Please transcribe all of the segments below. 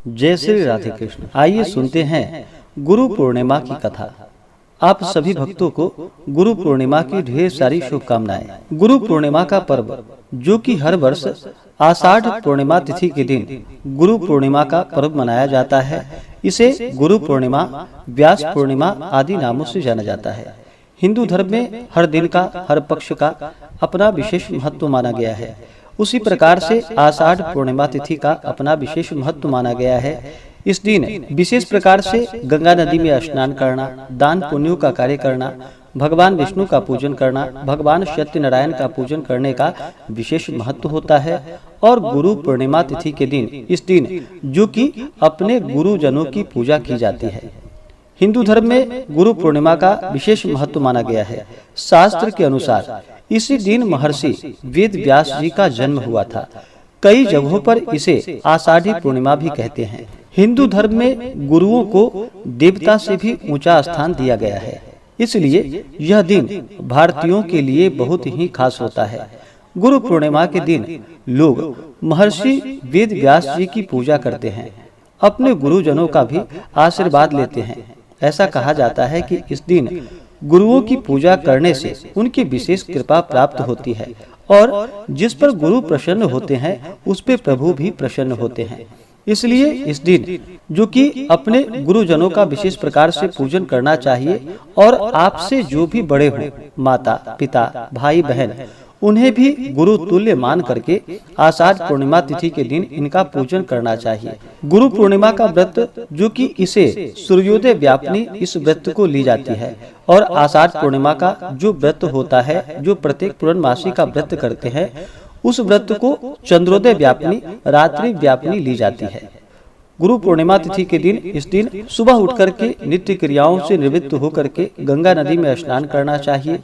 जय श्री राधे कृष्ण। आइए सुनते हैं गुरु पूर्णिमा की कथा। आप सभी भक्तों को गुरु पूर्णिमा की ढेर सारी शुभकामनाएं। गुरु पूर्णिमा का पर्व, जो कि हर वर्ष आषाढ़ पूर्णिमा तिथि के दिन गुरु पूर्णिमा का पर्व मनाया जाता है, इसे गुरु पूर्णिमा, व्यास पूर्णिमा आदि नामों से जाना जाता है। हिंदू धर्म में हर दिन का, हर पक्ष का अपना विशेष महत्व माना गया है। उसी प्रकार से आषाढ़ पूर्णिमा तिथि का अपना विशेष महत्व माना गया है। इस दिन विशेष प्रकार से गंगा नदी में स्नान करना, दान पुण्यों का कार्य करना, भगवान विष्णु का पूजन करना, भगवान सत्यनारायण का पूजन करने का विशेष महत्व होता है। और गुरु पूर्णिमा तिथि के दिन, इस दिन जो कि अपने गुरुजनों की पूजा की जाती है। हिंदू धर्म में गुरु पूर्णिमा का विशेष महत्व माना गया है। शास्त्र के अनुसार इसी दिन महर्षि वेद व्यास जी का जन्म हुआ था। कई जगहों पर इसे आषाढ़ी पूर्णिमा भी कहते हैं। हिंदू धर्म में गुरुओं को देवता से भी ऊंचा स्थान दिया गया है, इसलिए यह दिन भारतीयों के लिए बहुत ही खास होता है। गुरु पूर्णिमा के दिन लोग महर्षि वेद व्यास जी की पूजा करते हैं, अपने गुरुजनों का भी आशीर्वाद लेते हैं। ऐसा कहा जाता है कि इस दिन गुरुओं की पूजा करने से उनकी विशेष कृपा प्राप्त होती है, और जिस पर गुरु प्रसन्न होते हैं उस पे प्रभु भी प्रसन्न होते हैं। इसलिए इस दिन जो कि अपने गुरुजनों का विशेष प्रकार से पूजन करना चाहिए, और आपसे जो भी बड़े हों, माता पिता, भाई बहन, उन्हें भी गुरु तुल्य मान करके आषाढ़ पूर्णिमा तिथि के दिन इनका पूजन करना चाहिए। गुरु पूर्णिमा का व्रत, जो कि इसे सूर्योदय व्यापिनी इस व्रत को ली जाती है, और आषाढ़ पूर्णिमा का जो व्रत होता है, जो प्रत्येक पूर्णमासी का व्रत करते हैं, उस व्रत को चंद्रोदय व्यापिनी, रात्रि व्यापिनी ली जाती है। गुरु पूर्णिमा तिथि के दिन, इस दिन सुबह उठ करके नित्य क्रियाओं से निवृत्त होकर के गंगा नदी में स्नान करना चाहिए।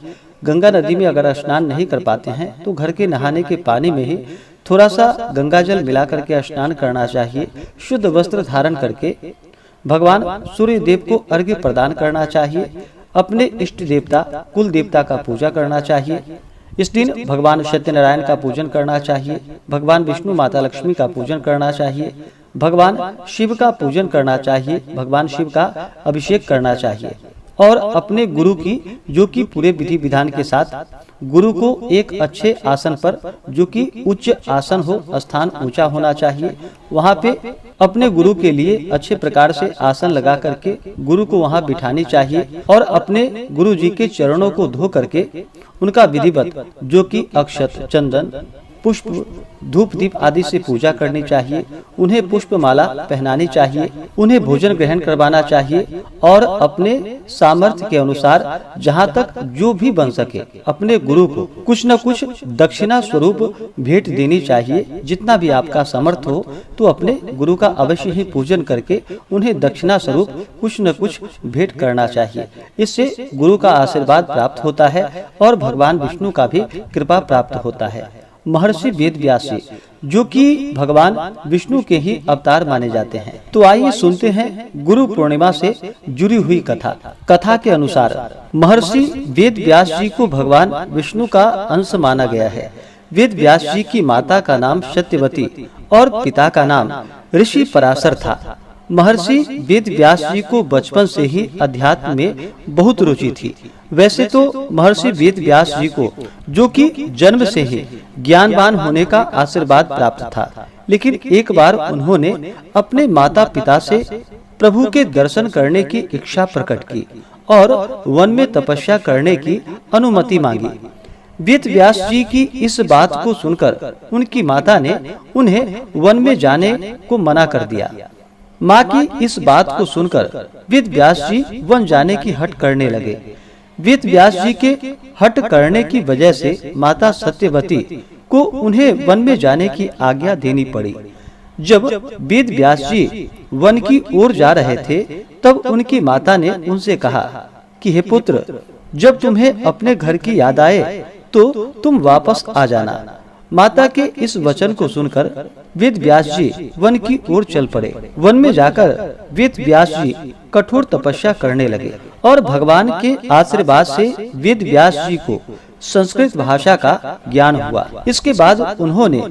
गंगा नदी में अगर स्नान नहीं कर पाते हैं तो घर के नहाने के पानी में ही थोड़ा सा गंगा जल मिला करके स्नान करना चाहिए। शुद्ध वस्त्र धारण करके भगवान सूर्य देव को अर्घ्य प्रदान करना चाहिए। अपने इष्ट देवता, कुल देवता का पूजा करना चाहिए। इस दिन भगवान सत्यनारायण का पूजन करना चाहिए, भगवान विष्णु, माता लक्ष्मी का पूजन करना चाहिए, भगवान शिव का पूजन करना चाहिए, भगवान शिव का अभिषेक करना चाहिए, और अपने गुरु की, जो कि पूरे विधि विधान के साथ, गुरु को एक अच्छे आसन पर, जो कि उच्च आसन हो, स्थान ऊंचा होना चाहिए, वहां पे अपने गुरु के लिए अच्छे प्रकार से आसन लगा करके गुरु को वहां बिठानी चाहिए, और अपने गुरु जी के चरणों को धो करके उनका विधिवत, जो कि अक्षत, चंदन, पुष्प, धूप दीप आदि से पूजा करनी चाहिए। उन्हें पुष्प माला पहनानी चाहिए, उन्हें भोजन ग्रहण करवाना चाहिए, और अपने सामर्थ्य के अनुसार जहाँ तक जो भी बन सके अपने गुरु को कुछ न कुछ दक्षिणा स्वरूप भेंट देनी चाहिए। जितना भी आपका समर्थ हो तो अपने गुरु का अवश्य ही पूजन करके उन्हें दक्षिणा स्वरूप कुछ न कुछ भेंट करना चाहिए। इससे गुरु का आशीर्वाद प्राप्त होता है और भगवान विष्णु का भी कृपा प्राप्त होता है। महर्षि वेद व्यास जी, जो कि भगवान विष्णु के ही अवतार माने जाते हैं। तो आइए सुनते हैं गुरु पूर्णिमा से जुड़ी हुई कथा। कथा के अनुसार महर्षि वेद व्यास जी को भगवान विष्णु का अंश माना गया है। वेद व्यास जी की माता का नाम सत्यवती और पिता का नाम ऋषि पराशर था। महर्षि वेद व्यास जी को बचपन से ही अध्यात्म में बहुत रुचि थी। वैसे तो महर्षि वेद व्यास जी को, जो कि जन्म से ही ज्ञानवान होने का आशीर्वाद प्राप्त था, लेकिन एक बार उन्होंने अपने माता पिता से प्रभु के दर्शन करने की इच्छा प्रकट की और वन में तपस्या करने की अनुमति मांगी। वेद व्यास जी की इस बात को सुनकर उनकी माता ने उन्हें वन में जाने को मना कर दिया। माँ की इस बात को सुनकर वेद व्यास जी वन जाने की हट करने लगे। वेद व्यास जी के हट करने की वजह से माता सत्यवती को उन्हें वन में जाने की आज्ञा देनी पड़ी। जब वेद व्यास जी वन की ओर जा रहे थे, तब उनकी माता ने उनसे कहा कि हे पुत्र, जब तुम्हें अपने घर की याद आए तो तुम वापस आ जाना। माता के इस वचन को सुनकर वेद व्यास जी वन की ओर चल पड़े। वन में जाकर वेद व्यास जी कठोर तपस्या करने लगे, और भगवान के आशीर्वाद से वेद व्यास जी को संस्कृत भाषा का ज्ञान हुआ। इसके बाद उन्होंने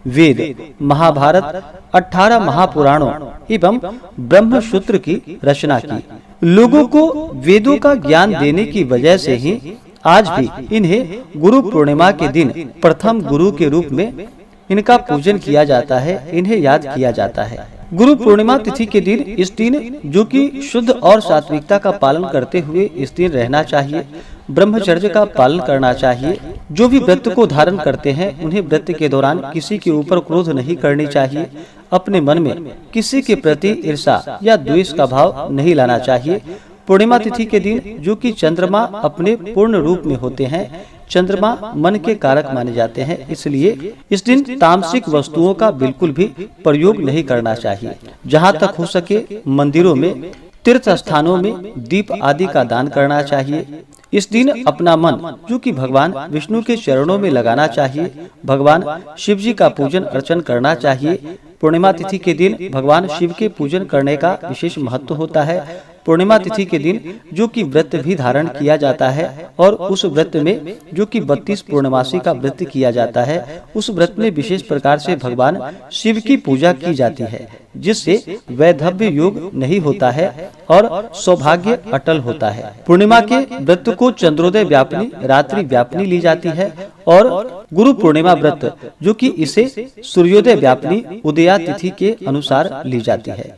वेद, महाभारत, 18 महापुराणों एवं ब्रह्मसूत्र की रचना की। लोगों को वेदों का ज्ञान देने की वजह से ही आज भी इन्हें गुरु पूर्णिमा के दिन प्रथम गुरु के रूप में इनका पूजन किया जाता है, इन्हें याद किया जाता है। गुरु पूर्णिमा तिथि के दिन इस दिन जो कि शुद्ध और सात्विकता का पालन करते हुए इस दिन रहना चाहिए, ब्रह्मचर्य का पालन करना चाहिए। जो भी व्रत को धारण करते हैं उन्हें व्रत के दौरान किसी के ऊपर क्रोध नहीं करनी चाहिए। अपने मन में किसी के प्रति ईर्ष्या या द्वेष का भाव नहीं लाना चाहिए। पूर्णिमा तिथि के दिन जो कि चंद्रमा अपने पूर्ण रूप में होते हैं, चंद्रमा मन के कारक माने जाते हैं, इसलिए इस दिन तामसिक वस्तुओं का बिल्कुल भी प्रयोग नहीं करना चाहिए। जहाँ तक हो सके मंदिरों में, तीर्थ स्थानों में दीप आदि का दान करना चाहिए। इस दिन अपना मन जो कि भगवान विष्णु के चरणों में लगाना चाहिए। भगवान शिव जी का पूजन अर्चन करना चाहिए। पूर्णिमा तिथि के दिन भगवान शिव के पूजन करने का विशेष महत्व होता है। पूर्णिमा तिथि के दिन जो कि व्रत भी धारण किया जाता है और उस व्रत में जो कि 32 पूर्णमासी का व्रत किया जाता है, उस व्रत में विशेष प्रकार से भगवान शिव की पूजा की जाती है, जिससे वैधव्य योग नहीं होता है और सौभाग्य अटल होता है। पूर्णिमा के व्रत को चंद्रोदय व्यापिनी, रात्रि व्यापिनी ली जाती है और गुरु पूर्णिमा व्रत जो कि इसे सूर्योदय व्यापिनी उदया तिथि के अनुसार ली जाती है।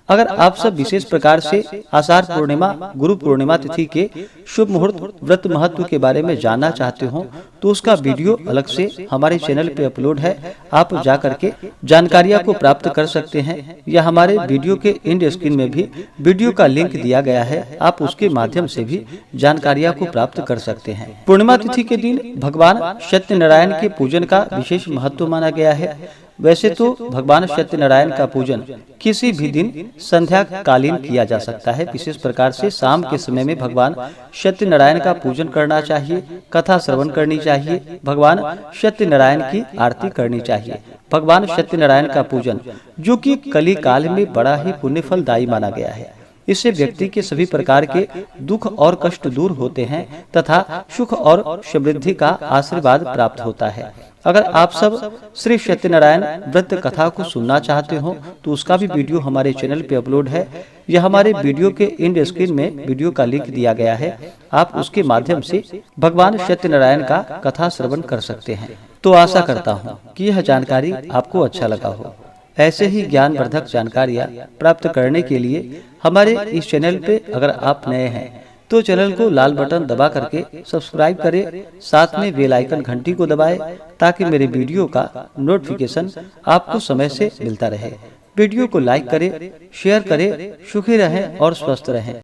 अगर आप सब विशेष प्रकार से आषाढ़ पूर्णिमा, गुरु पूर्णिमा तिथि के शुभ मुहूर्त व्रत महत्व के बारे में जानना चाहते हो तो उसका वीडियो अलग से हमारे चैनल पे अपलोड है। आप जा करके जानकारियां को प्राप्त कर सकते हैं, या हमारे वीडियो के एंड स्क्रीन में भी वीडियो का लिंक दिया गया है, आप उसके माध्यम से भी जानकारियां को प्राप्त कर सकते हैं। पूर्णिमा तिथि के दिन भगवान सत्यनारायण के पूजन का विशेष महत्व माना गया है। वैसे तो भगवान सत्यनारायण का पूजन किसी भी दिन संध्या कालीन किया जा सकता है। विशेष प्रकार से शाम के समय में भगवान सत्यनारायण का पूजन करना चाहिए, कथा श्रवण करनी चाहिए, भगवान सत्यनारायण की आरती करनी चाहिए। भगवान सत्यनारायण का पूजन जो कि कली काल में बड़ा ही पुण्यफलदायी माना गया है। इससे व्यक्ति के सभी प्रकार के दुख और कष्ट दूर होते हैं तथा सुख और समृद्धि का आशीर्वाद प्राप्त होता है। अगर आप सब श्री सत्यनारायण व्रत कथा को सुनना चाहते हो तो उसका भी वीडियो हमारे चैनल पे अपलोड है, या हमारे वीडियो के एंड स्क्रीन में वीडियो का लिंक दिया गया है। आप उसके माध्यम से भगवान सत्यनारायण का कथा श्रवण कर सकते हैं। तो आशा करता हूँ कि यह जानकारी आपको अच्छा लगा हो। ऐसे ही ज्ञानवर्धक जानकारियाँ प्राप्त करने के लिए हमारे इस चैनल पे अगर आप नए हैं तो चैनल को लाल बटन दबा करके सब्सक्राइब करें, साथ में बेल आइकन घंटी को दबाएं ताकि मेरे वीडियो का नोटिफिकेशन आपको समय से मिलता रहे। वीडियो को लाइक करें, शेयर करें। सुखी रहें और स्वस्थ रहें।